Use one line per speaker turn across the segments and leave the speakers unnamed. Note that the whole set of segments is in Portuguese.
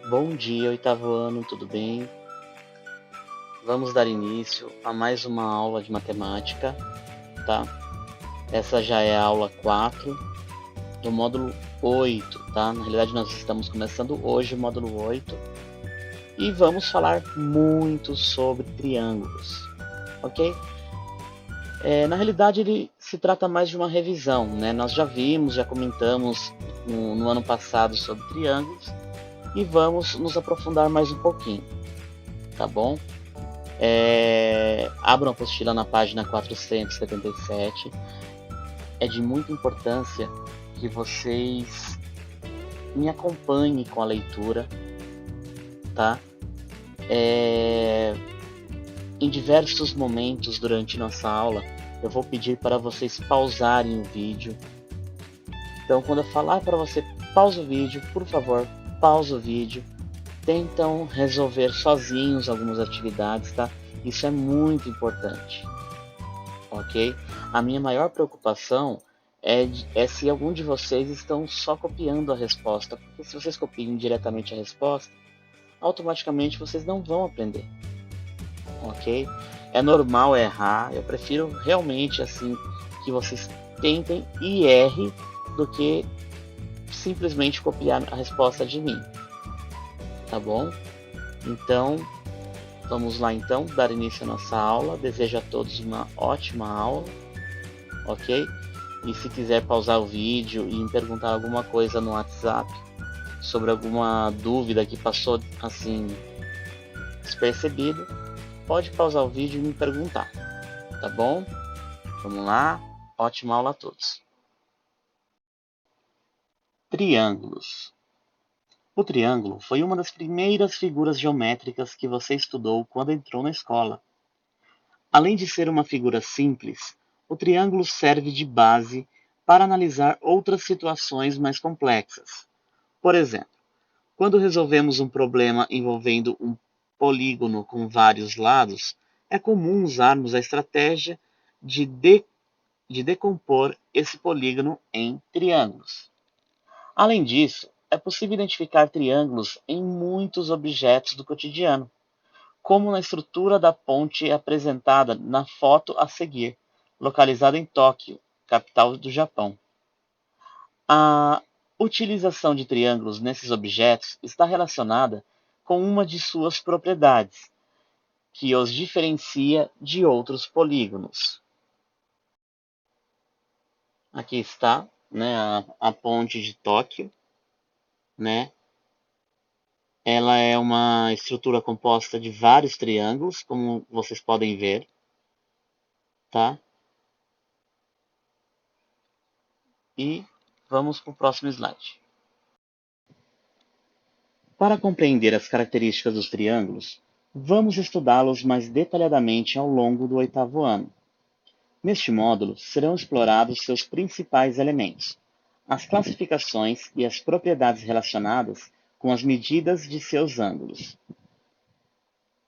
Bom dia, oitavo ano, tudo bem? Vamos dar início a mais uma aula de matemática, tá? Essa já é a aula 4 do módulo 8, tá? Na realidade, nós estamos começando hoje o módulo 8 e vamos falar muito sobre triângulos, ok? Na realidade, ele se trata mais de uma revisão, né? Nós já vimos, já comentamos no ano passado sobre triângulos e vamos nos aprofundar mais um pouquinho, tá bom? Abram a apostila na página 477. É de muita importância que vocês me acompanhem com a leitura, tá? Em diversos momentos durante nossa aula, eu vou pedir para vocês pausarem o vídeo. Então, quando eu falar para você pausa o vídeo, por favor, pausa o vídeo. Tentam resolver sozinhos algumas atividades, tá? Isso é muito importante. Ok? A minha maior preocupação é se algum de vocês estão só copiando a resposta, porque se vocês copiam diretamente a resposta, automaticamente vocês não vão aprender, ok? É normal errar, eu prefiro realmente assim que vocês tentem e errem do que simplesmente copiar a resposta de mim, tá bom? Então, vamos lá então, dar início à nossa aula. Desejo a todos uma ótima aula, ok? E se quiser pausar o vídeo e me perguntar alguma coisa no WhatsApp sobre alguma dúvida que passou assim despercebido, pode pausar o vídeo e me perguntar, tá bom? Vamos lá, ótima aula a todos. Triângulos. O triângulo foi uma das primeiras figuras geométricas que você estudou quando entrou na escola. Além de ser uma figura simples, o triângulo serve de base para analisar outras situações mais complexas. Por exemplo, quando resolvemos um problema envolvendo um polígono com vários lados, é comum usarmos a estratégia de decompor esse polígono em triângulos. Além disso, é possível identificar triângulos em muitos objetos do cotidiano, como na estrutura da ponte apresentada na foto a seguir, localizada em Tóquio, capital do Japão. A utilização de triângulos nesses objetos está relacionada com uma de suas propriedades, que os diferencia de outros polígonos. Aqui está, né, a ponte de Tóquio, né? Ela é uma estrutura composta de vários triângulos, como vocês podem ver, tá? E vamos para o próximo slide. Para compreender as características dos triângulos, vamos estudá-los mais detalhadamente ao longo do oitavo ano. Neste módulo, serão explorados seus principais elementos, as classificações e as propriedades relacionadas com as medidas de seus ângulos.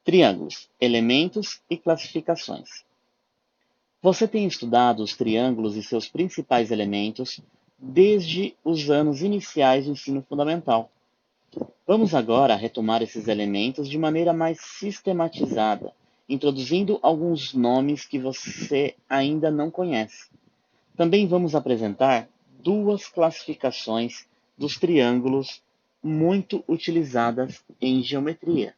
Triângulos, elementos e classificações. Você tem estudado os triângulos e seus principais elementos desde os anos iniciais do ensino fundamental. Vamos agora retomar esses elementos de maneira mais sistematizada, introduzindo alguns nomes que você ainda não conhece. Também vamos apresentar duas classificações dos triângulos muito utilizadas em geometria.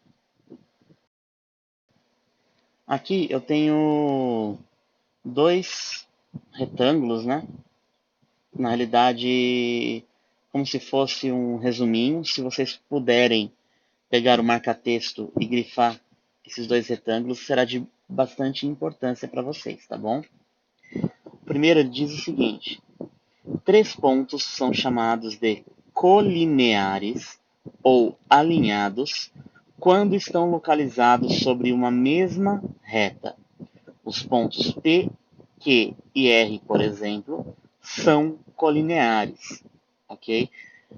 Aqui eu tenho dois retângulos, né? Na realidade, como se fosse um resuminho. Se vocês puderem pegar o marca-texto e grifar esses dois retângulos, será de bastante importância para vocês, tá bom? O primeiro diz o seguinte: três pontos são chamados de colineares ou alinhados quando estão localizados sobre uma mesma reta. Os pontos P, Q e R, por exemplo, são colineares, ok?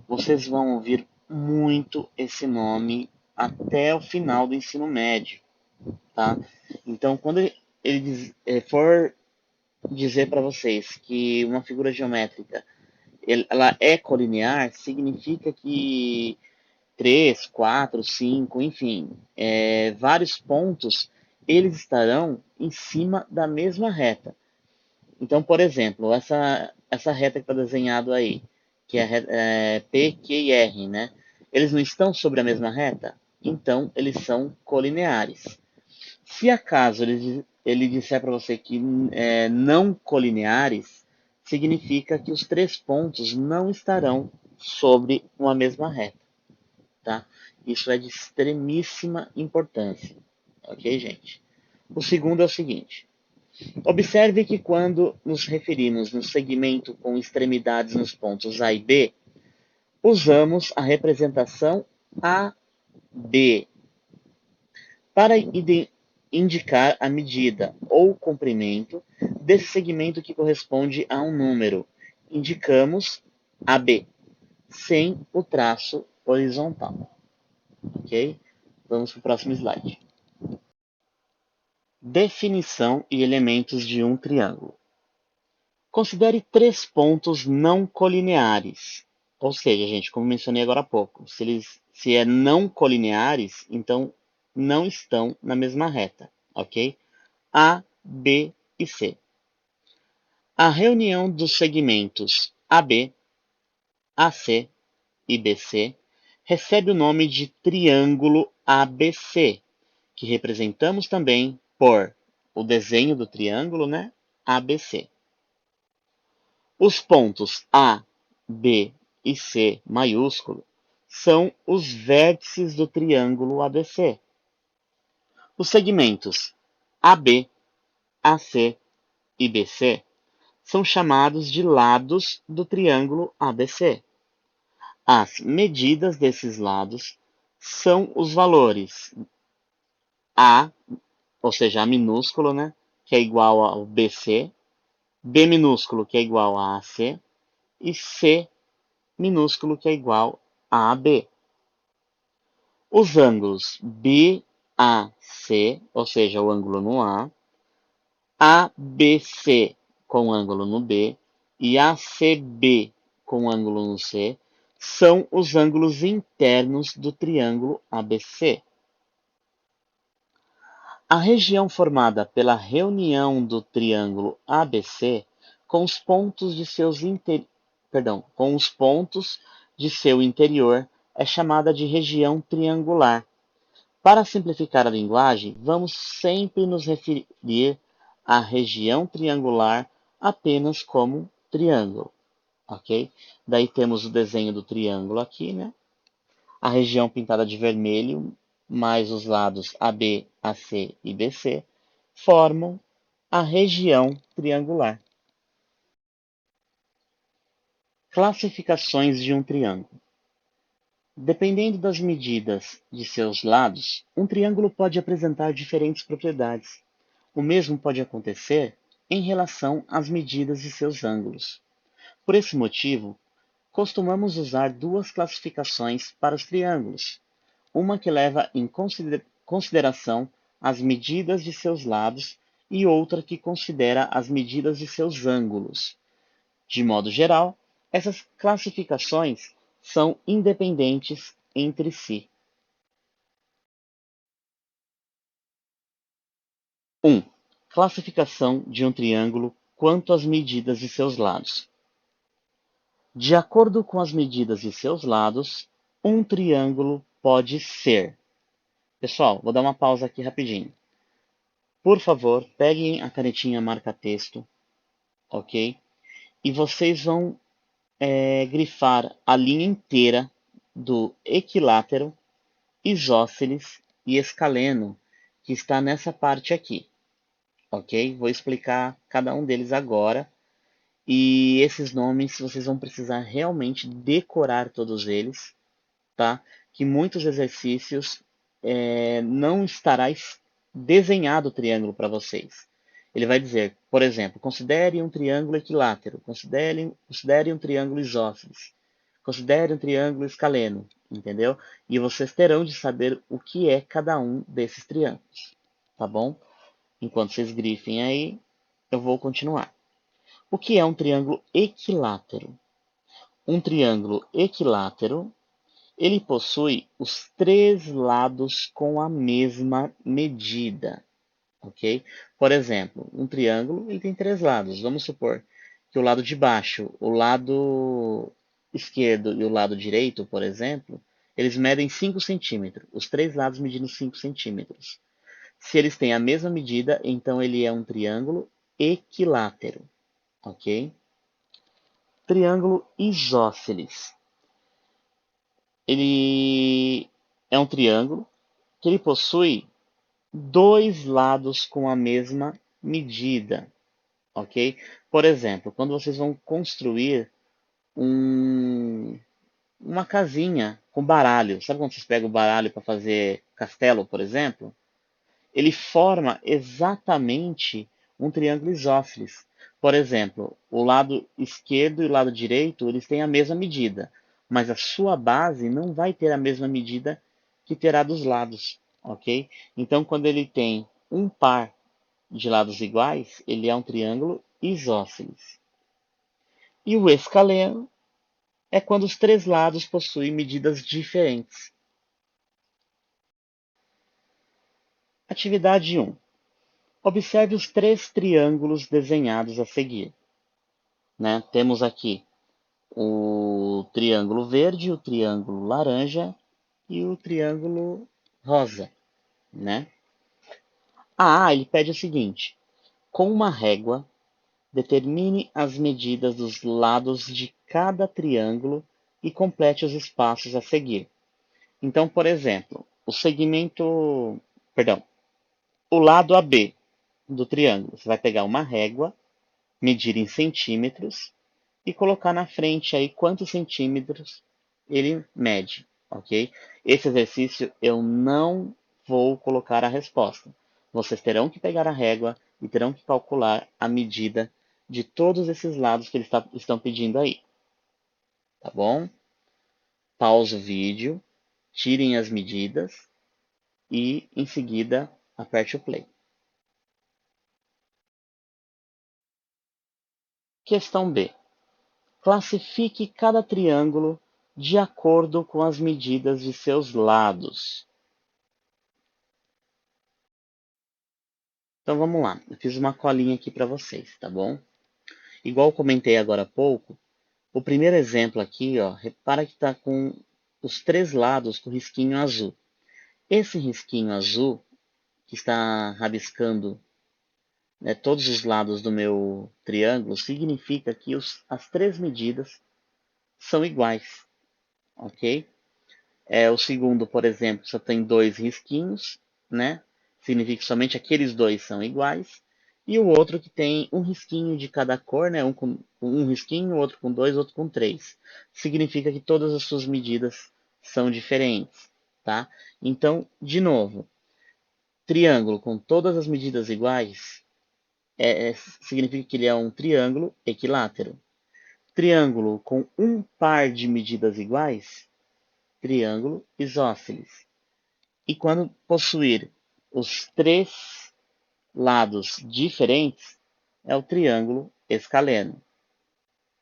Vocês vão ouvir muito esse nome até o final do ensino médio, tá? Então, quando ele for dizer para vocês que uma figura geométrica ela é colinear, significa que 3, 4, 5, enfim, vários pontos, eles estarão em cima da mesma reta. Então, por exemplo, essa reta que está desenhado aí, que é P, Q e R, né? Eles não estão sobre a mesma reta? Então, eles são colineares. Se acaso ele disser para você que não colineares, significa que os três pontos não estarão sobre uma mesma reta, tá? Isso é de extremíssima importância, ok, gente? O segundo é o seguinte: observe que quando nos referimos no segmento com extremidades nos pontos A e B, usamos a representação AB para indicar a medida ou comprimento desse segmento que corresponde a um número. Indicamos AB, sem o traço horizontal. Ok? Vamos para o próximo slide. Definição e elementos de um triângulo. Considere três pontos não colineares. Ou seja, gente, como mencionei agora há pouco, se é não colineares, então não estão na mesma reta, ok? A, B e C. A reunião dos segmentos AB, AC e BC recebe o nome de triângulo ABC, que representamos também por o desenho do triângulo, né? ABC. Os pontos A, B e C maiúsculo são os vértices do triângulo ABC. Os segmentos AB, AC e BC são chamados de lados do triângulo ABC. As medidas desses lados são os valores A, ou seja, A minúsculo, né, que é igual ao BC, B minúsculo, que é igual a AC, e C minúsculo, que é igual a AB. Os ângulos BAC, ou seja, o ângulo no A, ABC com ângulo no B e ACB com ângulo no C são os ângulos internos do triângulo ABC. A região formada pela reunião do triângulo ABC com os pontos de seu interior é chamada de região triangular. Para simplificar a linguagem, vamos sempre nos referir à região triangular apenas como triângulo, ok? Daí temos o desenho do triângulo aqui, né? A região pintada de vermelho, mais os lados AB, AC e BC, formam a região triangular. Classificações de um triângulo. Dependendo das medidas de seus lados, um triângulo pode apresentar diferentes propriedades. O mesmo pode acontecer em relação às medidas de seus ângulos. Por esse motivo, costumamos usar duas classificações para os triângulos. Uma que leva em consideração as medidas de seus lados e outra que considera as medidas de seus ângulos. De modo geral, essas classificações são independentes entre si. 1. Classificação de um triângulo quanto às medidas de seus lados. De acordo com as medidas de seus lados, um triângulo pode ser. Pessoal, vou dar uma pausa aqui rapidinho. Por favor, peguem a canetinha marca-texto, ok? E vocês vão grifar a linha inteira do equilátero, isósceles e escaleno, que está nessa parte aqui, ok? Vou explicar cada um deles agora. E esses nomes vocês vão precisar realmente decorar todos eles, tá? Que muitos exercícios não estará desenhado o triângulo para vocês. Ele vai dizer, por exemplo, considere um triângulo equilátero, considere um triângulo isósceles, considere um triângulo escaleno, entendeu? E vocês terão de saber o que é cada um desses triângulos, tá bom? Enquanto vocês grifem aí, eu vou continuar. O que é um triângulo equilátero? Um triângulo equilátero, Ele possui os três lados com a mesma medida, ok? Por exemplo, um triângulo ele tem três lados. Vamos supor que o lado de baixo, o lado esquerdo e o lado direito, por exemplo, eles medem 5 centímetros. Os três lados medindo 5 centímetros. Se eles têm a mesma medida, então ele é um triângulo equilátero, ok? Triângulo isósceles. Ele é um triângulo que ele possui dois lados com a mesma medida, ok? Por exemplo, quando vocês vão construir um, uma casinha com baralho, sabe quando vocês pegam o baralho para fazer castelo, por exemplo? Ele forma exatamente um triângulo isósceles. Por exemplo, o lado esquerdo e o lado direito, eles têm a mesma medida, mas a sua base não vai ter a mesma medida que terá dos lados, ok? Então, quando ele tem um par de lados iguais, ele é um triângulo isósceles. E o escaleno é quando os três lados possuem medidas diferentes. Atividade 1. Observe os três triângulos desenhados a seguir. Né? Temos aqui o triângulo verde, o triângulo laranja e o triângulo rosa. Né? Ele pede o seguinte: com uma régua, determine as medidas dos lados de cada triângulo e complete os espaços a seguir. Então, por exemplo, o segmento, perdão, o lado AB do triângulo, você vai pegar uma régua, medir em centímetros e colocar na frente aí quantos centímetros ele mede, ok? Esse exercício eu não vou colocar a resposta. Vocês terão que pegar a régua e terão que calcular a medida de todos esses lados que eles estão pedindo aí, tá bom? Pause o vídeo, tirem as medidas e em seguida aperte o play. Questão B. Classifique cada triângulo de acordo com as medidas de seus lados. Então vamos lá, eu fiz uma colinha aqui para vocês, tá bom? Igual eu comentei agora há pouco, o primeiro exemplo aqui, ó, repara que está com os três lados com risquinho azul. Esse risquinho azul, que está rabiscando, né, todos os lados do meu triângulo, significa que as três medidas são iguais, ok? O segundo, por exemplo, só tem dois risquinhos, né? Significa que somente aqueles dois são iguais. E o outro que tem um risquinho de cada cor, né? Um com um risquinho, outro com dois, outro com três. Significa que todas as suas medidas são diferentes, tá? Então, de novo, triângulo com todas as medidas iguais significa que ele é um triângulo equilátero. Triângulo com um par de medidas iguais, triângulo isósceles. E quando possuir os três lados diferentes, é o triângulo escaleno.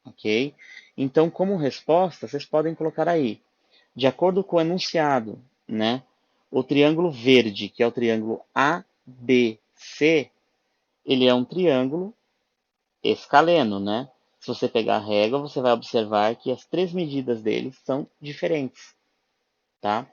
Ok? Então, como resposta, vocês podem colocar aí, de acordo com o enunciado, né? O triângulo verde, que é o triângulo ABC, ele é um triângulo escaleno, né? Se você pegar a régua, você vai observar que as três medidas deles são diferentes, tá?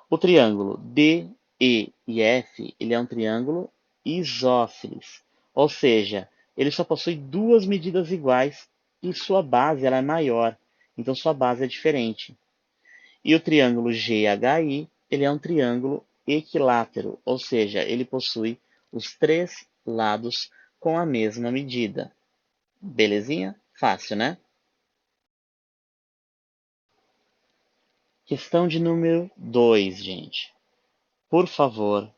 O triângulo DE e F, ele é um triângulo isósceles, ou seja, ele só possui duas medidas iguais e sua base ela é maior, então sua base é diferente. E o triângulo GHI, ele é um triângulo equilátero, ou seja, ele possui os três lados com a mesma medida. Belezinha? Fácil, né? Questão de número 2, gente. Por favor,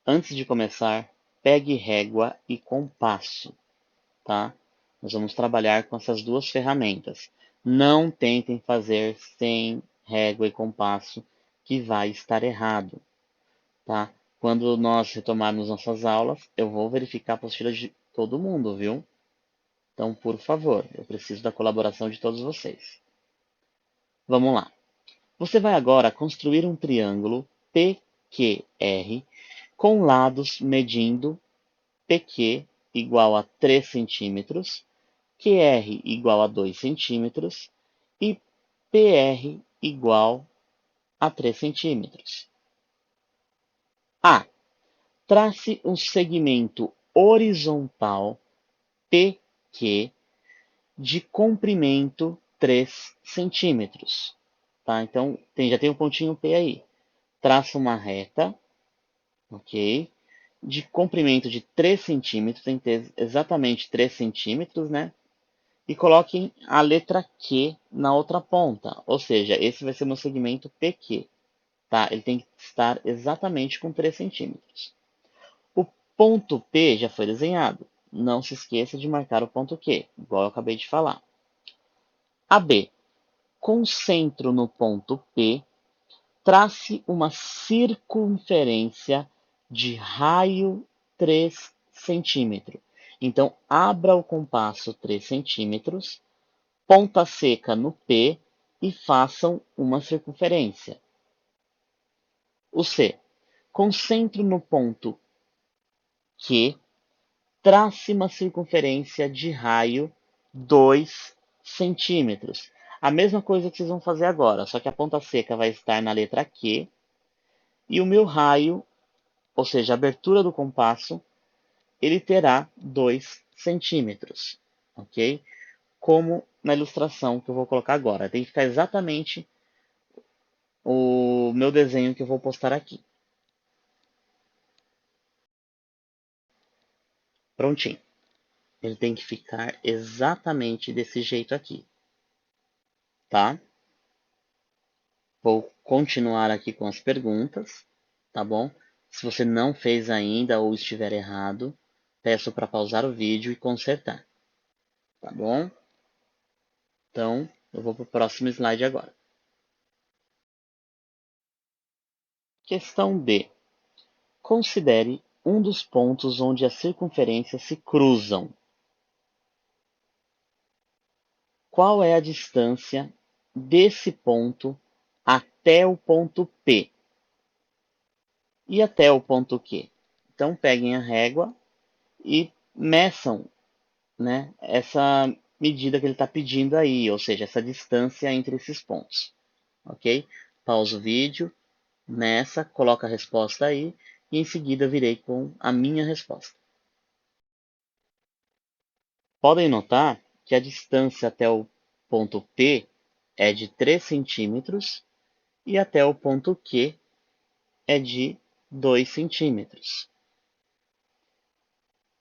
antes de começar, pegue régua e compasso, tá? Nós vamos trabalhar com essas duas ferramentas. Não tentem fazer sem régua e compasso, que vai estar errado, tá? Quando nós retomarmos nossas aulas, eu vou verificar a apostila de todo mundo, viu? Então, por favor, eu preciso da colaboração de todos vocês. Vamos lá. Você vai agora construir um triângulo PQR com lados medindo PQ igual a 3 centímetros, QR igual a 2 centímetros e PR igual a 3 centímetros. A. Trace um segmento horizontal PQ de comprimento 3 centímetros. Tá? Então, já tem um pontinho P aí. Traça uma reta, ok? De comprimento de 3 centímetros, tem que ter exatamente 3 centímetros, né? E coloquem a letra Q na outra ponta, ou seja, esse vai ser o meu segmento PQ. Tá? Ele tem que estar exatamente com 3 centímetros. O ponto P já foi desenhado. Não se esqueça de marcar o ponto Q, igual eu acabei de falar. AB. Concentro no ponto P, trace uma circunferência de raio 3 centímetros. Então, abra o compasso 3 centímetros, ponta seca no P e façam uma circunferência. O C. Concentro no ponto Q, trace uma circunferência de raio 2 centímetros. A mesma coisa que vocês vão fazer agora, só que a ponta seca vai estar na letra Q e o meu raio, ou seja, a abertura do compasso, ele terá 2 centímetros, ok? Como na ilustração que eu vou colocar agora. Tem que ficar exatamente o meu desenho que eu vou postar aqui. Prontinho. Ele tem que ficar exatamente desse jeito aqui, tá? Vou continuar aqui com as perguntas, tá bom? Se você não fez ainda ou estiver errado, peço para pausar o vídeo e consertar, tá bom? Então, eu vou para o próximo slide agora. Questão B. Considere um dos pontos onde as circunferências se cruzam. Qual é a distância desse ponto até o ponto P e até o ponto Q? Então, peguem a régua e meçam, né, essa medida que ele está pedindo aí, ou seja, essa distância entre esses pontos. Ok? Pausa o vídeo, meça, coloca a resposta aí e em seguida virei com a minha resposta. Podem notar que a distância até o ponto P é de 3 centímetros e até o ponto Q é de 2 centímetros.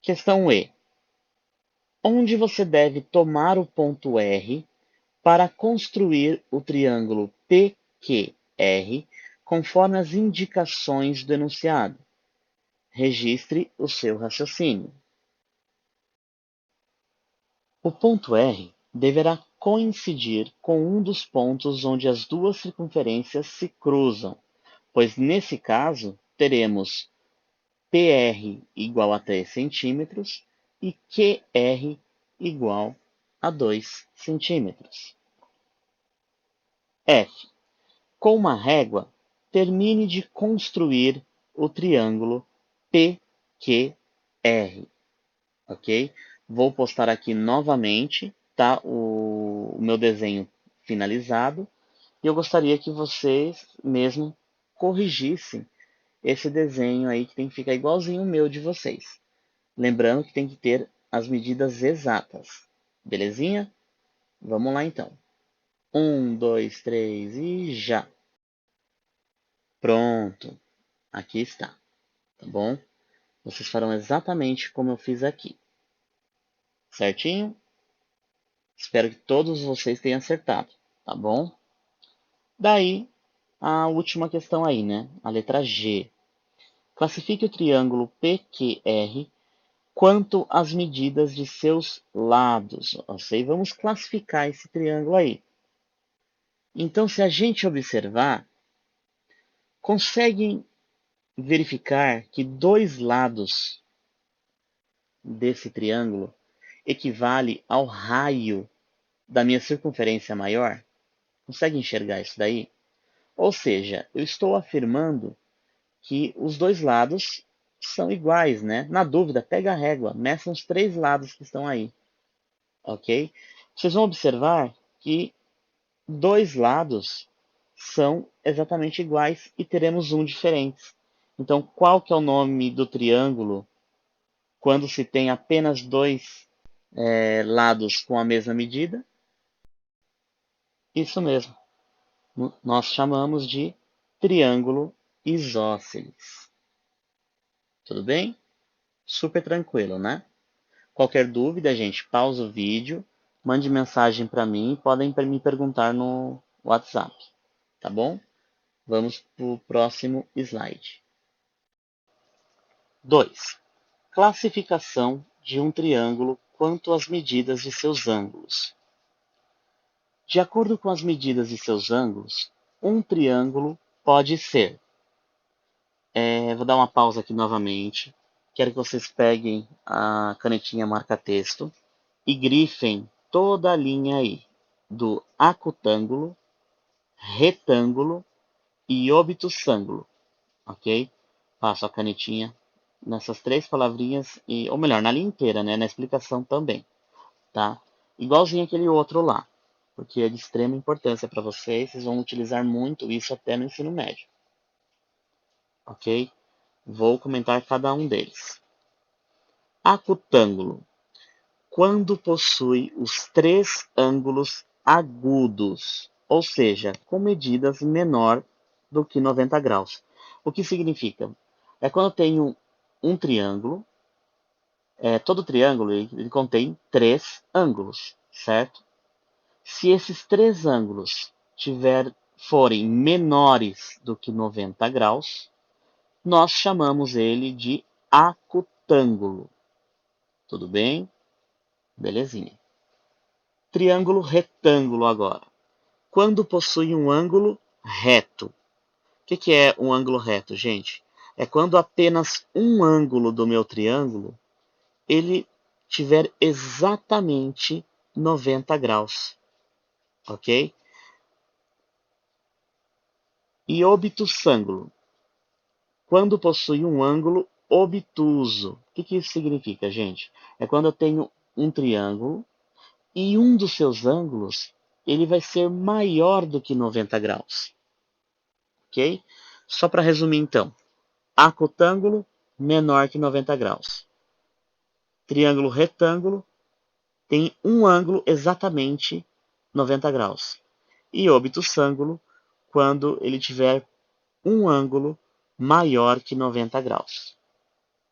Questão E. Onde você deve tomar o ponto R para construir o triângulo PQR conforme as indicações do enunciado? Registre o seu raciocínio. O ponto R deverá coincidir com um dos pontos onde as duas circunferências se cruzam, pois nesse caso teremos PR igual a 3 centímetros e QR igual a 2 centímetros. F. Com uma régua, termine de construir o triângulo PQR. Ok? Vou postar aqui novamente, tá? O meu desenho finalizado. E eu gostaria que vocês mesmo corrigissem esse desenho aí que tem que ficar igualzinho o meu de vocês. Lembrando que tem que ter as medidas exatas. Belezinha? Vamos lá então. 1, 2, 3 e já. Pronto. Aqui está. Tá bom? Vocês farão exatamente como eu fiz aqui. Certinho? Espero que todos vocês tenham acertado, tá bom? Daí, a última questão aí, né? A letra G. Classifique o triângulo PQR quanto às medidas de seus lados. Ok? Vamos classificar esse triângulo aí. Então, se a gente observar, conseguem verificar que dois lados desse triângulo equivale ao raio da minha circunferência maior? Consegue enxergar isso daí? Ou seja, eu estou afirmando que os dois lados são iguais, né? Na dúvida, pega a régua, meça os três lados que estão aí, ok? Vocês vão observar que dois lados são exatamente iguais e teremos um diferente. Então, qual que é o nome do triângulo quando se tem apenas dois lados com a mesma medida? Isso mesmo. Nós chamamos de triângulo isósceles. Tudo bem? Super tranquilo, né? Qualquer dúvida, gente, pausa o vídeo, mande mensagem para mim e podem me perguntar no WhatsApp, tá bom? Vamos para o próximo slide. 2. Classificação de um triângulo quanto às medidas de seus ângulos. De acordo com as medidas de seus ângulos, um triângulo pode ser. Vou dar uma pausa aqui novamente. Quero que vocês peguem a canetinha marca-texto e grifem toda a linha aí, do acutângulo, retângulo e obtusângulo, ok? Passo a canetinha nessas três palavrinhas, ou melhor, na linha inteira, né? Na explicação também, tá? Igualzinho aquele outro lá, porque é de extrema importância para vocês, vocês vão utilizar muito isso até no ensino médio, ok? Vou comentar cada um deles. Acutângulo. Quando possui os três ângulos agudos, ou seja, com medidas menor do que 90 graus. O que significa? É quando eu tenho um triângulo, todo triângulo ele contém três ângulos, certo? Se esses três ângulos forem menores do que 90 graus, nós chamamos ele de acutângulo. Tudo bem? Belezinha. Triângulo retângulo agora. Quando possui um ângulo reto. O que é um ângulo reto, gente? É quando apenas um ângulo do meu triângulo ele tiver exatamente 90 graus. Ok? E obtusângulo. Quando possui um ângulo obtuso. O que isso significa, gente? É quando eu tenho um triângulo e um dos seus ângulos ele vai ser maior do que 90 graus. Ok? Só para resumir então. Acutângulo menor que 90 graus. Triângulo retângulo tem um ângulo exatamente 90 graus. E obtusângulo quando ele tiver um ângulo maior que 90 graus.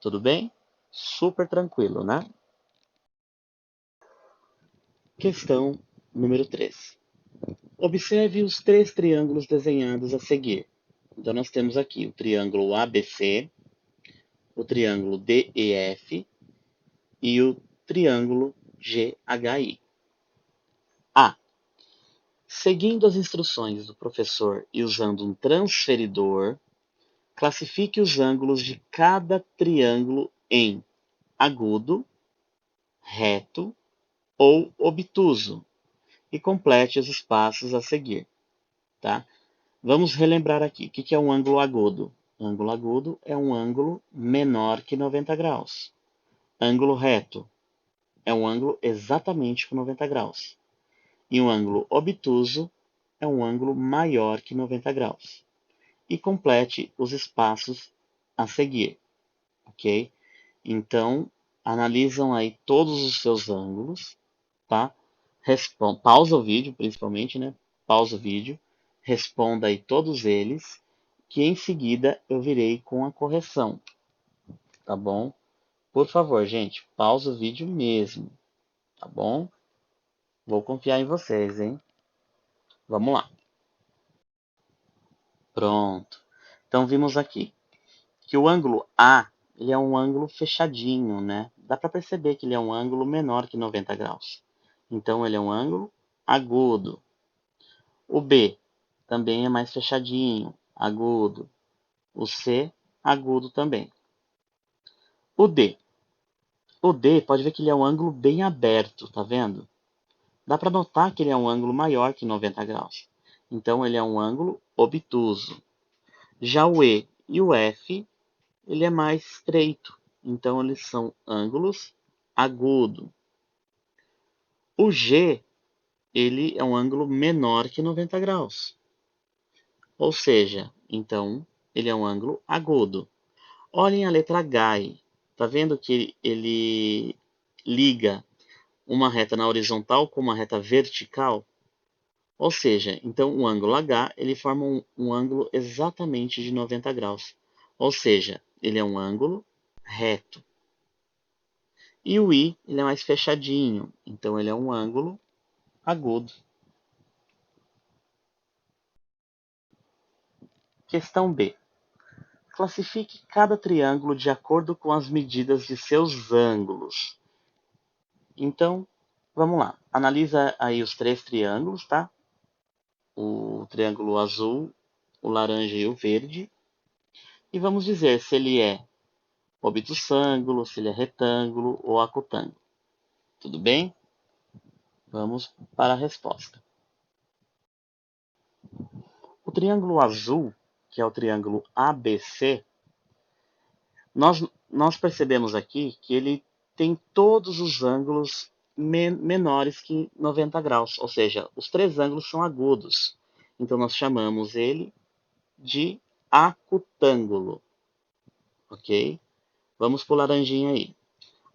Tudo bem? Super tranquilo, né? Questão número 3. Observe os três triângulos desenhados a seguir. Então, nós temos aqui o triângulo ABC, o triângulo DEF e o triângulo GHI. A. Seguindo as instruções do professor e usando um transferidor, classifique os ângulos de cada triângulo em agudo, reto ou obtuso e complete os espaços a seguir. Tá? Vamos relembrar aqui. O que é um ângulo agudo? Ângulo agudo é um ângulo menor que 90 graus. Ângulo reto é um ângulo exatamente com 90 graus. E um ângulo obtuso é um ângulo maior que 90 graus. E complete os espaços a seguir, ok? Então, analisam aí todos os seus ângulos, tá? Pausa o vídeo, principalmente, né? Pausa o vídeo, responda aí todos eles, que em seguida eu virei com a correção, tá bom? Por favor, gente, pausa o vídeo mesmo, tá bom? Vou confiar em vocês, hein? Vamos lá. Pronto. Então vimos aqui que o ângulo A ele é um ângulo fechadinho, né? Dá para perceber que ele é um ângulo menor que 90 graus. Então ele é um ângulo agudo. O B também é mais fechadinho, agudo. O C, agudo também. O D. O D, pode ver que ele é um ângulo bem aberto, tá vendo? Dá para notar que ele é um ângulo maior que 90 graus. então ele é um ângulo obtuso. Já o E e o F, ele é mais estreito, então eles são ângulos agudos. O G, ele é um ângulo menor que 90 graus, ou seja, então ele é um ângulo agudo. Olhem a letra H aí. Tá vendo que ele liga uma reta na horizontal com uma reta vertical? Ou seja, então o ângulo H ele forma um ângulo exatamente de 90 graus. Ou seja, ele é um ângulo reto. E o I ele é mais fechadinho, então ele é um ângulo agudo. Questão B. Classifique cada triângulo de acordo com as medidas de seus ângulos. Então, vamos lá. Analisa aí os 3 triângulos, tá? O triângulo azul, o laranja e o verde. E vamos dizer se ele é obtusângulo, se ele é retângulo ou acutângulo. Tudo bem? Vamos para a resposta. O triângulo azul, que é o triângulo ABC, nós percebemos aqui que ele tem todos os ângulos menores que 90 graus, ou seja, os 3 ângulos são agudos. Então nós chamamos ele de acutângulo, ok? Vamos para o laranjinha aí.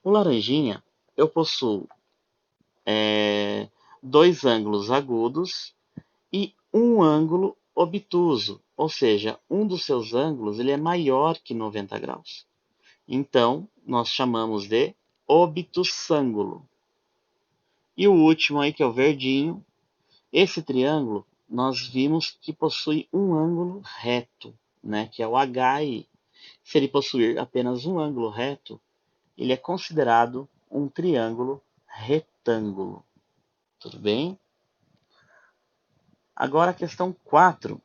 O laranjinha, eu possuo 2 ângulos agudos e um ângulo obtuso, ou seja, um dos seus ângulos ele é maior que 90 graus. Então, nós chamamos de obtusângulo. E o último aí, que é o verdinho, esse triângulo, nós vimos que possui um ângulo reto, né, que é o HI. Se ele possuir apenas um ângulo reto, ele é considerado um triângulo retângulo. Tudo bem? Agora a questão 4.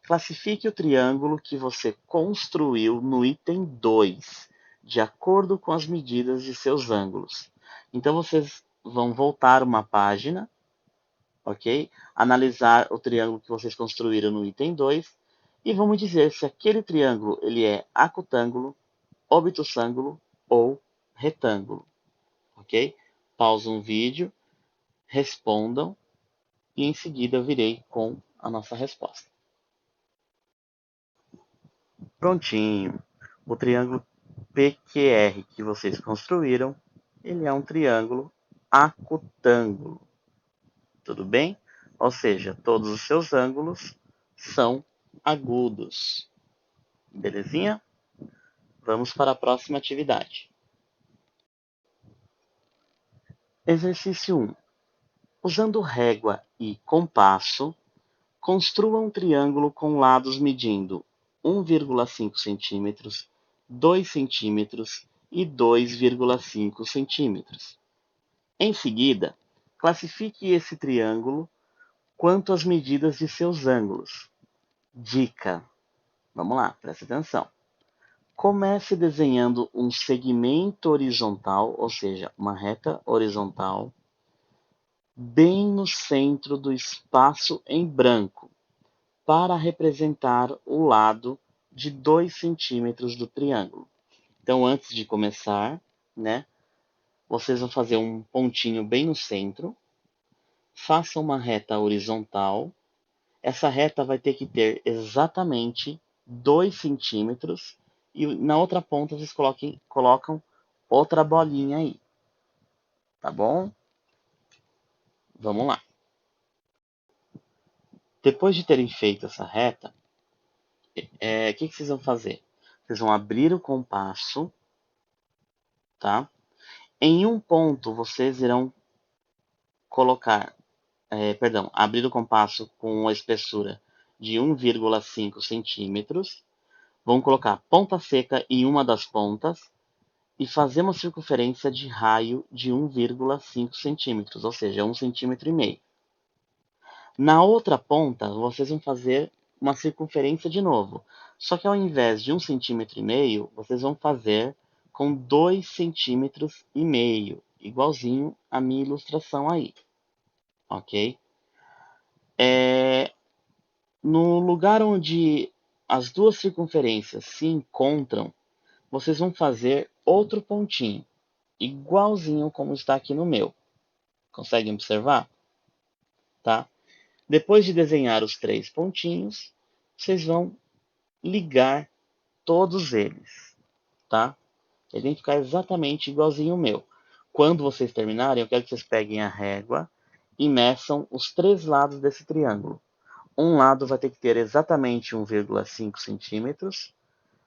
Classifique o triângulo que você construiu no item 2, de acordo com as medidas de seus ângulos. Então vocês vão voltar uma página, ok? Analisar o triângulo que vocês construíram no item 2 e vamos dizer se aquele triângulo ele é acutângulo, obtusângulo ou retângulo, ok? Pausam o vídeo, respondam e em seguida eu virei com a nossa resposta. Prontinho. O triângulo PQR que vocês construíram, ele é um triângulo acutângulo. Tudo bem? Ou seja, todos os seus ângulos são agudos. Belezinha? Vamos para a próxima atividade. Exercício 1. Usando régua e compasso, construa um triângulo com lados medindo 1,5 centímetros, 2 centímetros e 2,5 centímetros. Em seguida, classifique esse triângulo quanto às medidas de seus ângulos. Dica: vamos lá, preste atenção. Comece desenhando um segmento horizontal, ou seja, uma reta horizontal, bem no centro do espaço em branco, para representar o lado de 2 centímetros do triângulo. Então, antes de começar, né, vocês vão fazer um pontinho bem no centro, façam uma reta horizontal. Essa reta vai ter que ter exatamente 2 centímetros e na outra ponta vocês colocam outra bolinha aí. Tá bom? Vamos lá. Depois de terem feito essa reta, o que vocês vão fazer? Vocês vão abrir o compasso, tá? Em um ponto vocês irão colocar, abrir o compasso com uma espessura de 1,5 centímetros. Vão colocar ponta seca em uma das pontas e fazer uma circunferência de raio de 1,5 centímetros, ou seja, 1,5 centímetro. Na outra ponta, vocês vão fazer uma circunferência de novo. Só que ao invés de 1,5 centímetro, vocês vão fazer com 2,5 centímetros, igualzinho a minha ilustração aí. Ok? No lugar onde as duas circunferências se encontram, vocês vão fazer outro pontinho, igualzinho como está aqui no meu. Conseguem observar? Tá? Depois de desenhar os 3 pontinhos, vocês vão ligar todos eles, tá? Ele tem que ficar exatamente igualzinho o meu. Quando vocês terminarem, eu quero que vocês peguem a régua e meçam os 3 lados desse triângulo. Um lado vai ter que ter exatamente 1,5 centímetros,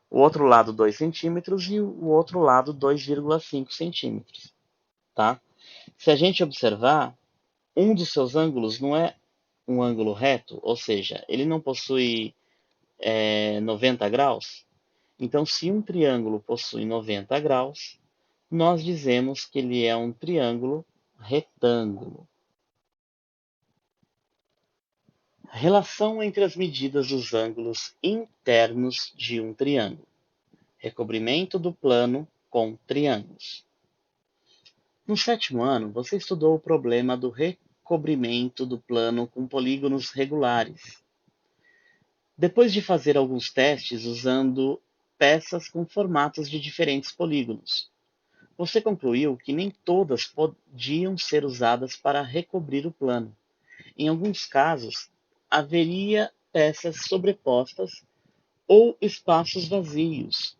o outro lado 2 centímetros e o outro lado 2,5 centímetros, tá? Se a gente observar, um dos seus ângulos não é um ângulo reto, ou seja, ele não possui 90 graus. Então, se um triângulo possui 90 graus, nós dizemos que ele é um triângulo retângulo. Relação entre as medidas dos ângulos internos de um triângulo. Recobrimento do plano com triângulos. No 7º ano, você estudou o problema do recobrimento do plano com polígonos regulares. Depois de fazer alguns testes usando peças com formatos de diferentes polígonos, você concluiu que nem todas podiam ser usadas para recobrir o plano. Em alguns casos, haveria peças sobrepostas ou espaços vazios.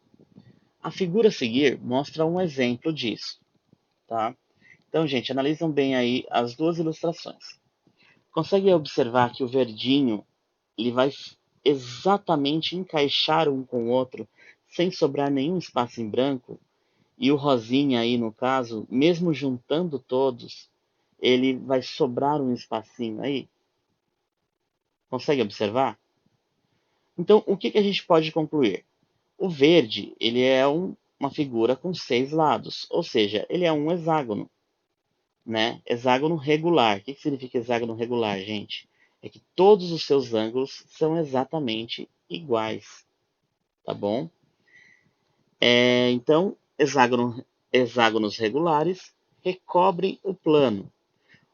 A figura a seguir mostra um exemplo disso, tá? Então, gente, analisam bem aí as duas ilustrações. Consegue observar que o verdinho ele vai exatamente encaixar um com o outro, sem sobrar nenhum espaço em branco, e o rosinha aí, no caso, mesmo juntando todos, ele vai sobrar um espacinho aí. Consegue observar? Então, o que a gente pode concluir? O verde, ele é uma figura com 6 lados, ou seja, ele é um hexágono, né? Hexágono regular. O que significa hexágono regular, gente? É que todos os seus ângulos são exatamente iguais, tá bom? Então, hexágonos regulares recobrem o plano.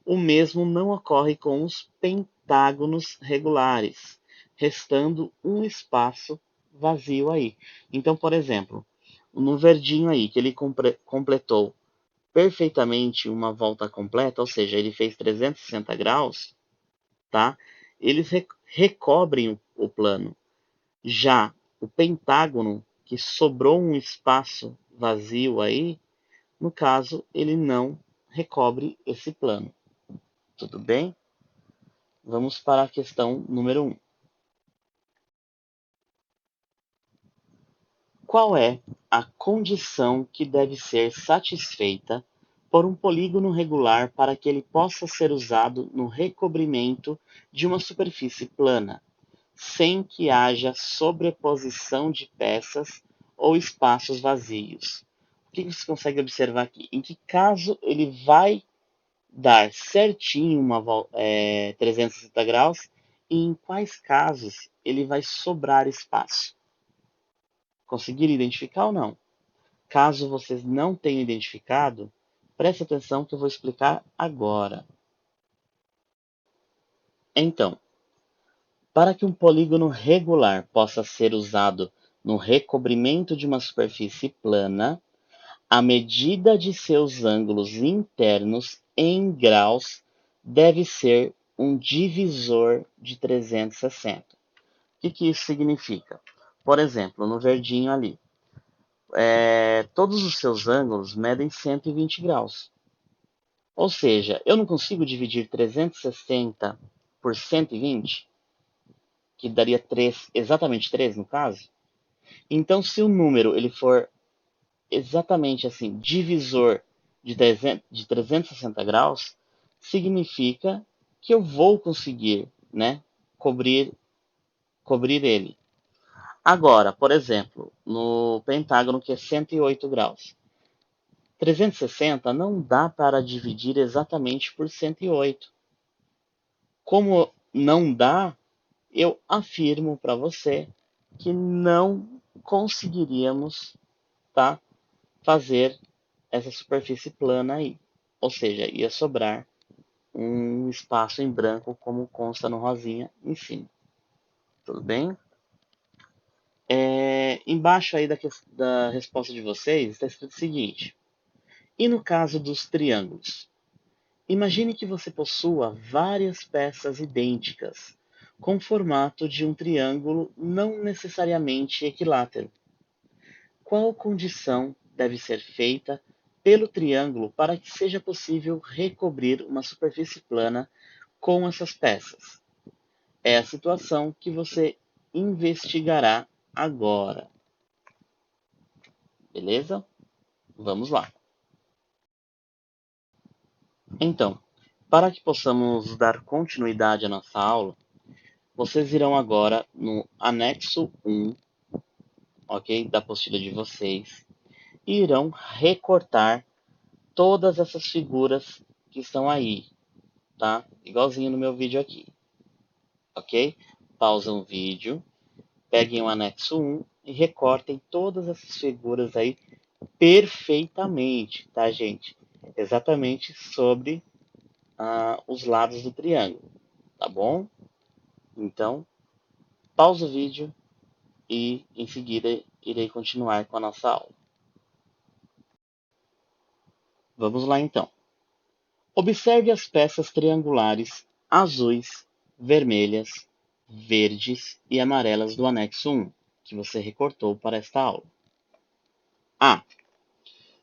O mesmo não ocorre com os pentágonos regulares, restando um espaço vazio aí. Então, por exemplo, no verdinho aí, que ele completou perfeitamente uma volta completa, ou seja, ele fez 360 graus, tá? Eles recobrem o plano. Já o pentágono, que sobrou um espaço vazio aí, no caso, ele não recobre esse plano. Tudo bem? Vamos para a questão número 1. Qual é a condição que deve ser satisfeita por um polígono regular para que ele possa ser usado no recobrimento de uma superfície plana, sem que haja sobreposição de peças ou espaços vazios? O que você consegue observar aqui? Em que caso ele vai dar certinho uma 360 graus e em quais casos ele vai sobrar espaço? Conseguiram identificar ou não? Caso vocês não tenham identificado, preste atenção que eu vou explicar agora. Então, para que um polígono regular possa ser usado no recobrimento de uma superfície plana, a medida de seus ângulos internos em graus deve ser um divisor de 360. O que isso significa? Por exemplo, no verdinho ali, todos os seus ângulos medem 120 graus. Ou seja, eu não consigo dividir 360 por 120, que daria 3, exatamente 3 no caso. Então, se o número ele for exatamente assim, divisor de 360 graus, significa que eu vou conseguir, né, cobrir ele. Agora, por exemplo, no pentágono que é 108 graus, 360 não dá para dividir exatamente por 108. Como não dá, eu afirmo para você que não conseguiríamos, tá, fazer essa superfície plana aí. Ou seja, ia sobrar um espaço em branco, como consta no rosinha em cima. Tudo bem? Embaixo aí da resposta de vocês está escrito o seguinte: e no caso dos triângulos? Imagine que você possua várias peças idênticas, com o formato de um triângulo não necessariamente equilátero. Qual condição deve ser feita pelo triângulo para que seja possível recobrir uma superfície plana com essas peças? É a situação que você investigará agora. Beleza? Vamos lá. Então, para que possamos dar continuidade à nossa aula, vocês irão agora no anexo 1, ok, da apostila de vocês, e irão recortar todas essas figuras que estão aí, tá? Igualzinho no meu vídeo aqui, ok? Pausam o vídeo, peguem o anexo 1 e recortem todas essas figuras aí perfeitamente, tá, gente? Exatamente sobre os lados do triângulo, tá bom? Então, pausa o vídeo e em seguida irei continuar com a nossa aula. Vamos lá então. Observe as peças triangulares azuis, vermelhas, verdes e amarelas do anexo 1, que você recortou para esta aula. A.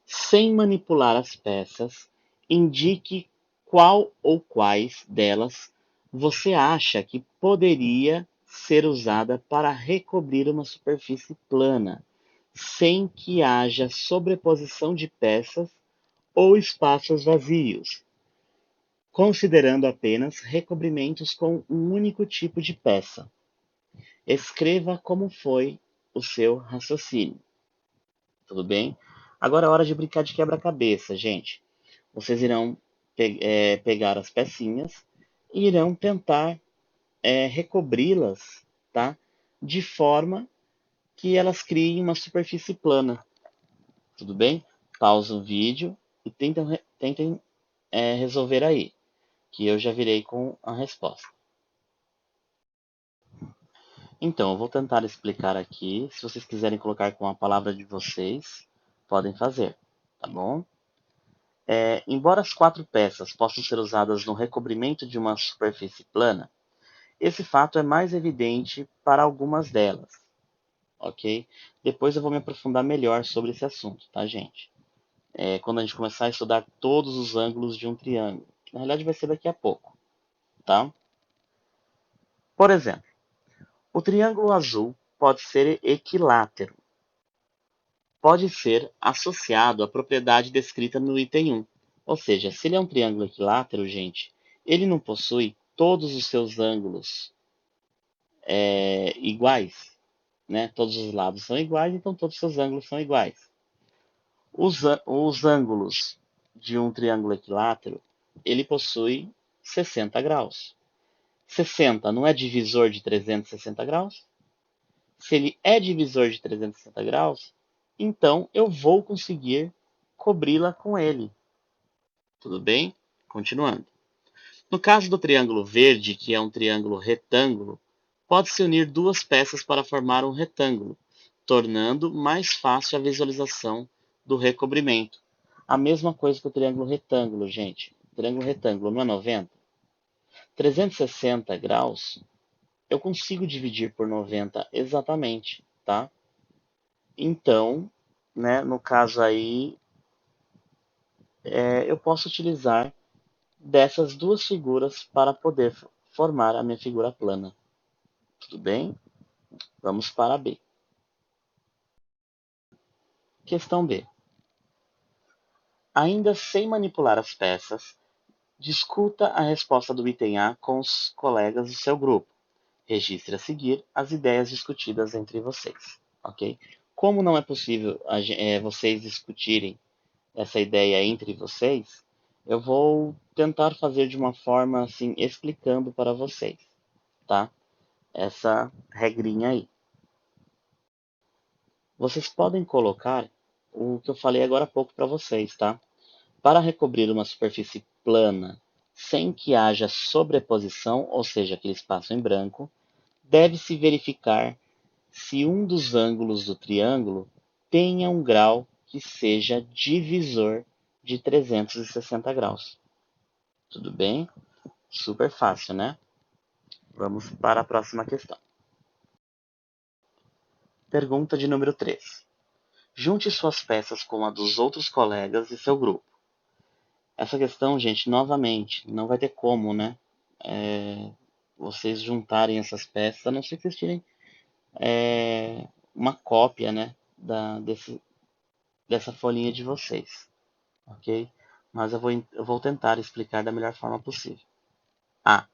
Sem manipular as peças, indique qual ou quais delas você acha que poderia ser usada para recobrir uma superfície plana, sem que haja sobreposição de peças ou espaços vazios, considerando apenas recobrimentos com um único tipo de peça. Escreva como foi o seu raciocínio. Tudo bem? Agora é hora de brincar de quebra-cabeça, gente. Vocês irão pegar as pecinhas e irão tentar recobri-las, tá? De forma que elas criem uma superfície plana. Tudo bem? Pausa o vídeo e tentem resolver aí, que eu já virei com a resposta. Então, eu vou tentar explicar aqui. Se vocês quiserem colocar com a palavra de vocês, podem fazer, tá bom? Embora as 4 peças possam ser usadas no recobrimento de uma superfície plana, esse fato é mais evidente para algumas delas, ok? Depois eu vou me aprofundar melhor sobre esse assunto, tá, gente? Quando a gente começar a estudar todos os ângulos de um triângulo. Na realidade vai ser daqui a pouco, tá? Por exemplo, o triângulo azul pode ser equilátero. Pode ser associado à propriedade descrita no item 1. Ou seja, se ele é um triângulo equilátero, gente, ele não possui todos os seus ângulos iguais, né? Todos os lados são iguais, então todos os seus ângulos são iguais. Os ângulos de um triângulo equilátero, ele possui 60 graus. 60 não é divisor de 360 graus? Se ele é divisor de 360 graus, então eu vou conseguir cobri-la com ele. Tudo bem? Continuando. No caso do triângulo verde, que é um triângulo retângulo, pode-se unir duas peças para formar um retângulo, tornando mais fácil a visualização do recobrimento. A mesma coisa que o triângulo retângulo, gente. O triângulo retângulo não é 90? 360 graus, eu consigo dividir por 90 exatamente, tá? Então, né, no caso aí, eu posso utilizar dessas duas figuras para poder formar a minha figura plana. Tudo bem? Vamos para B. Questão B. Ainda sem manipular as peças, discuta a resposta do item A com os colegas do seu grupo. Registre a seguir as ideias discutidas entre vocês, ok? Como não é possível vocês discutirem essa ideia entre vocês, eu vou tentar fazer de uma forma assim, explicando para vocês, tá? Essa regrinha aí. Vocês podem colocar o que eu falei agora há pouco para vocês, tá? Para recobrir uma superfície plana sem que haja sobreposição, ou seja, aquele espaço em branco, deve-se verificar se um dos ângulos do triângulo tenha um grau que seja divisor de 360 graus. Tudo bem? Super fácil, né? Vamos para a próxima questão. Pergunta de número 3. Junte suas peças com a dos outros colegas de seu grupo. Essa questão, gente, novamente, não vai ter como, né? Vocês juntarem essas peças, a não ser que vocês tirem uma cópia, né? Dessa folhinha de vocês, ok? Mas eu vou tentar explicar da melhor forma possível. A.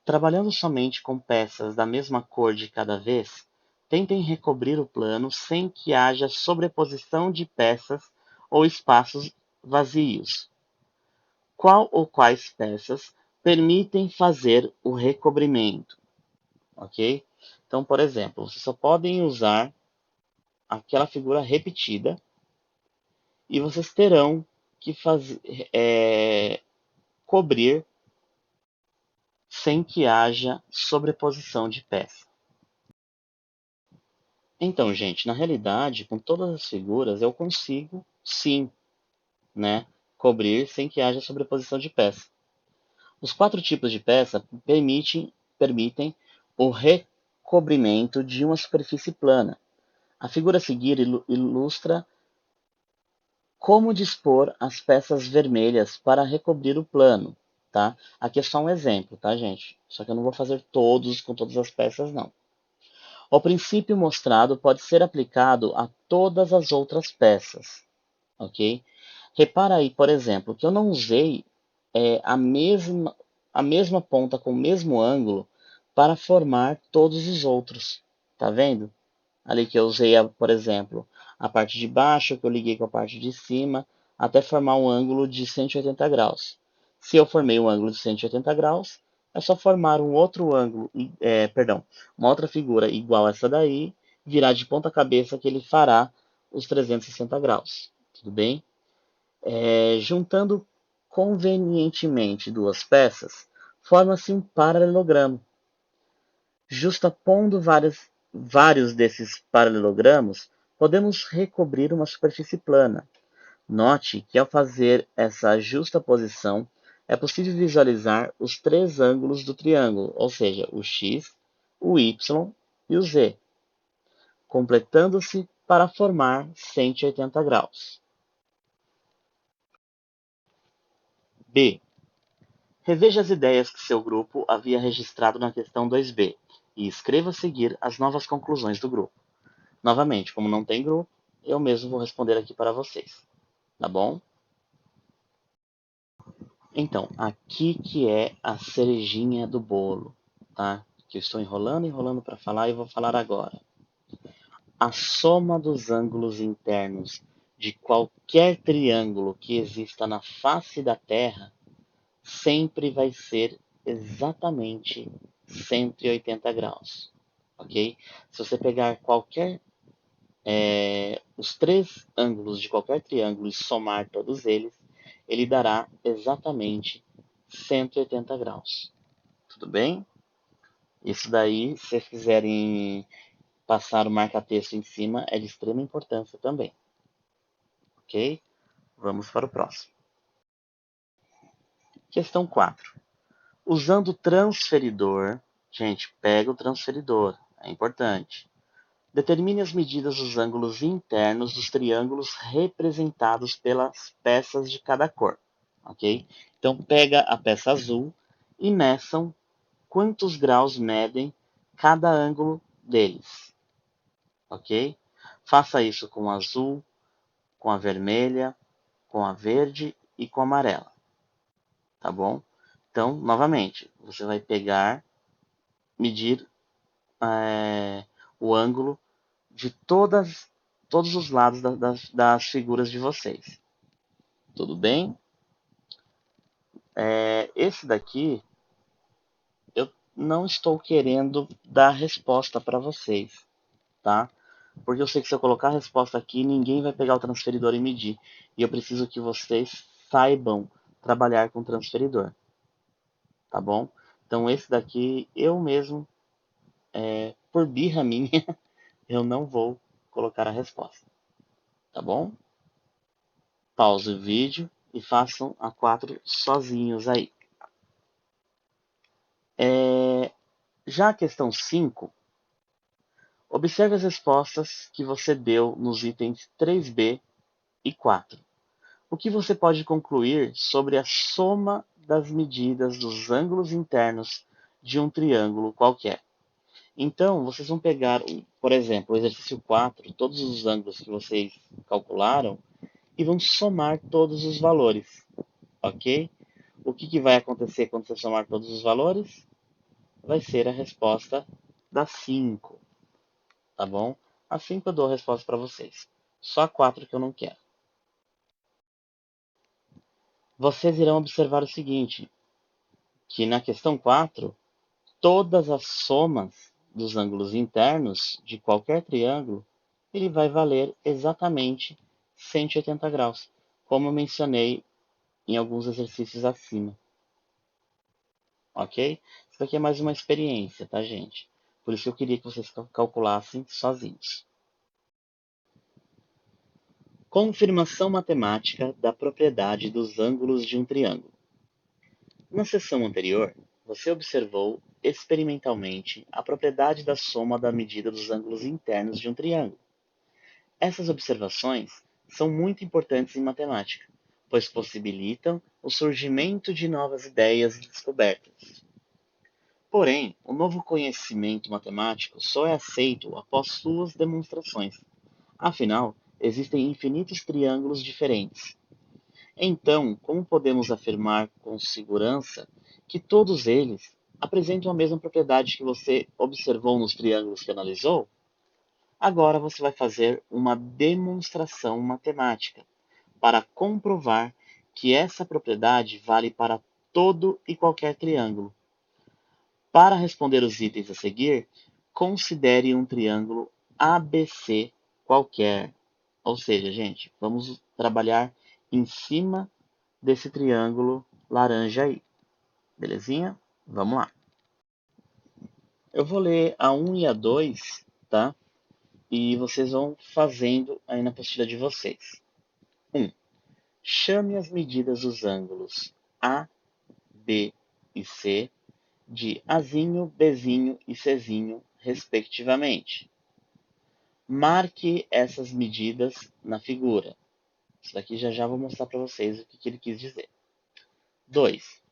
Trabalhando somente com peças da mesma cor de cada vez, tentem recobrir o plano sem que haja sobreposição de peças ou espaços vazios. Qual ou quais peças permitem fazer o recobrimento? Ok? Então, por exemplo, vocês só podem usar aquela figura repetida e vocês terão que cobrir sem que haja sobreposição de peça. Então, gente, na realidade, com todas as figuras, eu consigo, sim, né, cobrir sem que haja sobreposição de peça. Os 4 tipos de peça permitem o recobrimento de uma superfície plana. A figura a seguir ilustra como dispor as peças vermelhas para recobrir o plano, tá? Aqui é só um exemplo, tá, gente? Só que eu não vou fazer todos com todas as peças, não. O princípio mostrado pode ser aplicado a todas as outras peças, ok? Repara aí, por exemplo, que eu não usei a mesma ponta com o mesmo ângulo para formar todos os outros, tá vendo? Ali que eu usei, por exemplo, a parte de baixo, que eu liguei com a parte de cima, até formar um ângulo de 180 graus. Se eu formei um ângulo de 180 graus, é só formar um outro ângulo, uma outra figura igual a essa daí, virar de ponta cabeça que ele fará os 360 graus. Tudo bem? Juntando convenientemente duas peças, forma-se um paralelogramo. Justapondo vários desses paralelogramos, podemos recobrir uma superfície plana. Note que ao fazer essa justaposição, é possível visualizar os 3 ângulos do triângulo, ou seja, o x, o y e o z, completando-se para formar 180 graus. B. Reveja as ideias que seu grupo havia registrado na questão 2b e escreva a seguir as novas conclusões do grupo. Novamente, como não tem grupo, eu mesmo vou responder aqui para vocês, tá bom? Então, aqui que é a cerejinha do bolo, tá? Que eu estou enrolando para falar e vou falar agora. A soma dos ângulos internos de qualquer triângulo que exista na face da Terra sempre vai ser exatamente 180 graus, ok? Se você pegar os 3 ângulos de qualquer triângulo e somar todos eles, ele dará exatamente 180 graus. Tudo bem? Isso daí, se vocês quiserem passar o marca-texto em cima, é de extrema importância também. Ok? Vamos para o próximo. Questão 4. Usando o transferidor, gente, pega o transferidor, é importante. Determine as medidas dos ângulos internos dos triângulos representados pelas peças de cada cor, ok? Então, pega a peça azul e meçam quantos graus medem cada ângulo deles, ok? Faça isso com o azul, com a vermelha, com a verde e com a amarela, tá bom? Então, novamente, você vai medir o ângulo de todos os lados das figuras de vocês. Tudo bem? Esse daqui, eu não estou querendo dar resposta para vocês, tá? Porque eu sei que se eu colocar a resposta aqui, ninguém vai pegar o transferidor e medir. E eu preciso que vocês saibam trabalhar com transferidor, tá bom? Então esse daqui, eu mesmo por birra minha, eu não vou colocar a resposta, tá bom? Pause o vídeo e façam a 4 sozinhos aí. Já a questão 5, observe as respostas que você deu nos itens 3b e 4. O que você pode concluir sobre a soma das medidas dos ângulos internos de um triângulo qualquer? Então, vocês vão pegar, por exemplo, o exercício 4, todos os ângulos que vocês calcularam, e vão somar todos os valores, ok? O que vai acontecer quando você somar todos os valores? Vai ser a resposta da 5, tá bom? A 5 eu dou a resposta para vocês. Só a 4 que eu não quero. Vocês irão observar o seguinte, que na questão 4, todas as somas dos ângulos internos de qualquer triângulo, ele vai valer exatamente 180 graus, como eu mencionei em alguns exercícios acima. Ok? Isso aqui é mais uma experiência, tá, gente? Por isso eu queria que vocês calculassem sozinhos. Confirmação matemática da propriedade dos ângulos de um triângulo. Na seção anterior, você observou experimentalmente a propriedade da soma da medida dos ângulos internos de um triângulo. Essas observações são muito importantes em matemática, pois possibilitam o surgimento de novas ideias e descobertas. Porém, o novo conhecimento matemático só é aceito após suas demonstrações. Afinal, existem infinitos triângulos diferentes. Então, como podemos afirmar com segurança que todos eles apresentam a mesma propriedade que você observou nos triângulos que analisou? Agora você vai fazer uma demonstração matemática para comprovar que essa propriedade vale para todo e qualquer triângulo. Para responder os itens a seguir, considere um triângulo ABC qualquer. Ou seja, gente, vamos trabalhar em cima desse triângulo laranja aí. Belezinha? Vamos lá. Eu vou ler a 1 e a 2, tá? E vocês vão fazendo aí na apostila de vocês. 1. Chame as medidas dos ângulos A, B e C de Azinho, Bzinho e Czinho, respectivamente. Marque essas medidas na figura. Isso daqui já vou mostrar para vocês o que ele quis dizer. 2.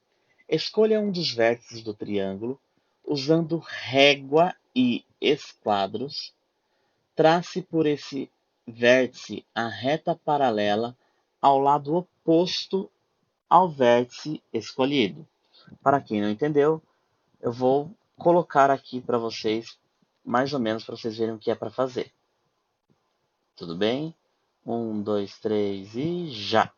Escolha um dos vértices do triângulo usando régua e esquadros. Trace por esse vértice a reta paralela ao lado oposto ao vértice escolhido. Para quem não entendeu, eu vou colocar aqui para vocês, mais ou menos, para vocês verem o que é para fazer. Tudo bem? 1, 2, 3 e já!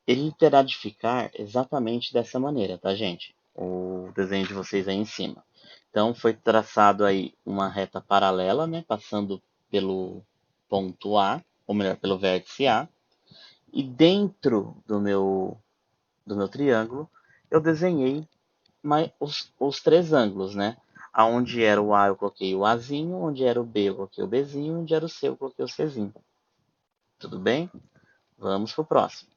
Ele terá de ficar exatamente dessa maneira, tá, gente? O desenho de vocês aí em cima. Então, foi traçado aí uma reta paralela, né? Passando pelo ponto A, ou melhor, pelo vértice A. E dentro do meu triângulo, eu desenhei os três ângulos, né? Aonde era o A eu coloquei o Azinho, onde era o B eu coloquei o Bzinho, onde era o C eu coloquei o Czinho. Tudo bem? Vamos para o próximo.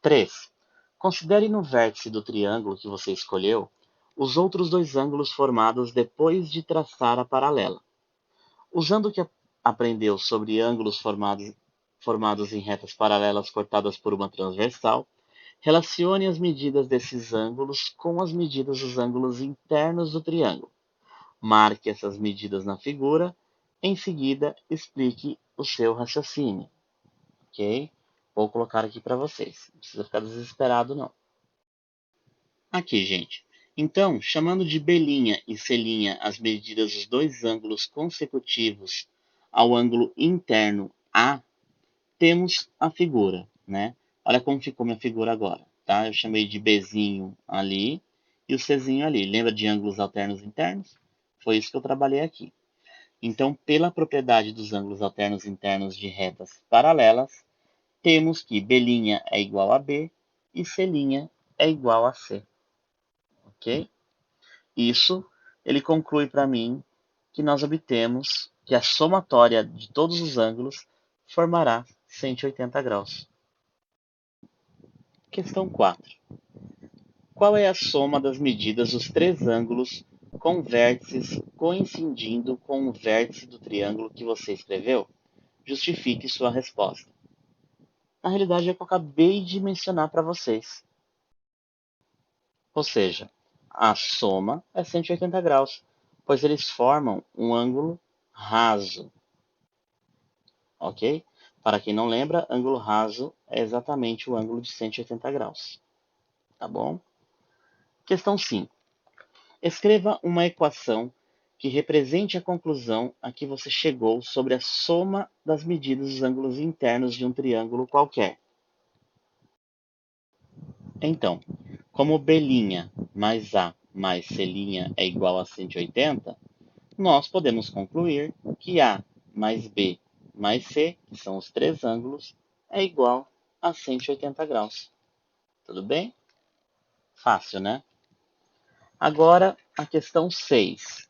3. Considere no vértice do triângulo que você escolheu os outros dois ângulos formados depois de traçar a paralela. Usando o que aprendeu sobre ângulos formados em retas paralelas cortadas por uma transversal, relacione as medidas desses ângulos com as medidas dos ângulos internos do triângulo. Marque essas medidas na figura. Em seguida, explique o seu raciocínio. Ok? Vou colocar aqui para vocês. Não precisa ficar desesperado, não. Aqui, gente. Então, chamando de B' e C' as medidas dos dois ângulos consecutivos ao ângulo interno A, temos a figura, né? Olha como ficou minha figura agora, tá? Eu chamei de Bzinho ali e o Czinho ali. Lembra de ângulos alternos internos? Foi isso que eu trabalhei aqui. Então, pela propriedade dos ângulos alternos internos de retas paralelas, temos que B' é igual a B e C' é igual a C. Ok? Isso, ele conclui para mim que nós obtemos que a somatória de todos os ângulos formará 180 graus. Questão 4. Qual é a soma das medidas dos três ângulos com vértices coincidindo com o vértice do triângulo que você escreveu? Justifique sua resposta. Na realidade, é o que eu acabei de mencionar para vocês. Ou seja, a soma é 180 graus, pois eles formam um ângulo raso. Ok? Para quem não lembra, ângulo raso é exatamente o ângulo de 180 graus. Tá bom? Questão 5. Escreva uma equação que represente a conclusão a que você chegou sobre a soma das medidas dos ângulos internos de um triângulo qualquer. Então, como B' mais A mais C' é igual a 180, nós podemos concluir que A mais B mais C, que são os três ângulos, é igual a 180 graus. Tudo bem? Fácil, né? Agora, a questão 6.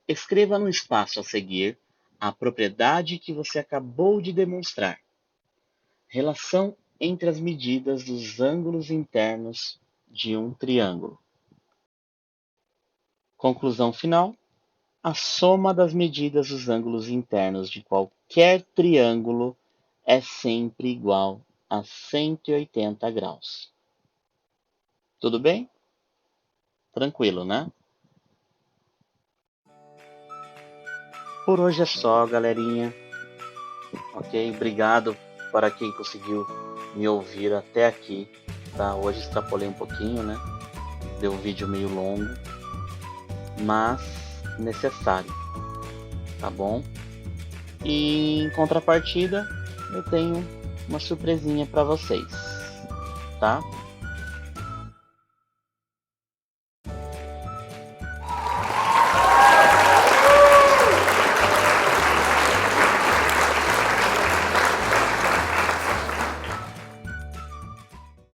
Escreva no espaço a seguir a propriedade que você acabou de demonstrar. Relação entre as medidas dos ângulos internos de um triângulo. Conclusão final. A soma das medidas dos ângulos internos de qualquer triângulo é sempre igual a 180 graus. Tudo bem? Tranquilo, né? Por hoje é só, galerinha. Ok? Obrigado para quem conseguiu me ouvir até aqui. Tá? Hoje extrapolei um pouquinho, né? Deu um vídeo meio longo, mas necessário. Tá bom? E em contrapartida, eu tenho uma surpresinha para vocês, tá?